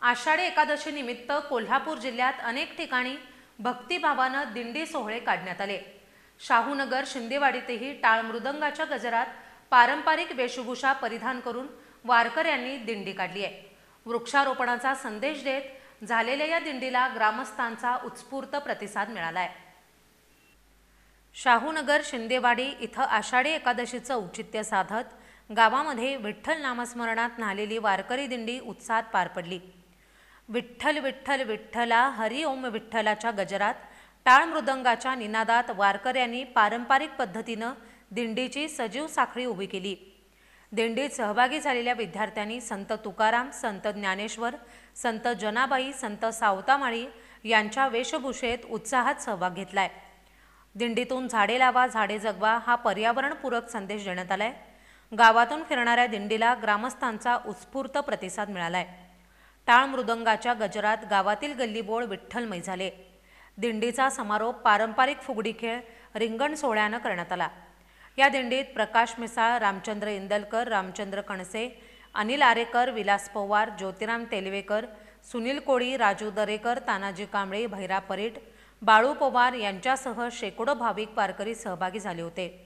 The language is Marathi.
आषाढी एकादशी निमित्त कोल्हापूर जिल्ह्यात अनेक ठिकाणी भक्तिभावानं दिंडी सोहळे काढण्यात आले। शाहूनगर शिंदेवाडीतही टाळ मृदंगाच्या गजरात पारंपरिक वेशभूषा परिधान करून वारकऱ्यांनी दिंडी काढली आहे। वृक्षारोपणाचा संदेश देत झालेल्या या दिंडीला ग्रामस्थांचा उत्स्फूर्त प्रतिसाद मिळाला आहे। शाहूनगर शिंदेवाडी इथं आषाढी एकादशीचं औचित्य साधत गावामध्ये विठ्ठल नामस्मरणात न्हालेली वारकरी दिंडी उत्साहात पार पडली। विठ्ठल विठ्ठल विठ्ठला हरी ओम विठ्ठलाच्या गजरात टाळ मृदंगाच्या निनादात वारकऱ्यांनी पारंपरिक पद्धतीनं दिंडीची सजीव साखळी उभी केली। दिंडीत सहभागी झालेल्या विद्यार्थ्यांनी संत तुकाराम, संत ज्ञानेश्वर, संत जनाबाई, संत सावतामाळी यांच्या वेशभूषेत उत्साहात सहभाग घेतलाय। दिंडीतून झाडे लावा झाडे जगवा हा पर्यावरणपूरक संदेश देण्यात आलाय। गावातून फिरणाऱ्या दिंडीला ग्रामस्थांचा उत्स्फूर्त प्रतिसाद मिळालाय। टाळ मृदंगाच्या गजरात गावातील गल्लीबोळ विठ्ठलमय झाले। दिंडीचा समारोप पारंपरिक फुगडी खेळ रिंगण सोहळ्यानं करण्यात आला। या दिंडीत प्रकाश मिसाळ, रामचंद्र इंदलकर, रामचंद्र कणसे, अनिल आरेकर, विलास पवार, ज्योतिराम तेलवेकर, सुनील कोळी, राजू दरेकर, तानाजी कांबळे, भैरा परीट, बाळू पवार यांच्यासह शेकडो भाविक वारकरी सहभागी झाले होते।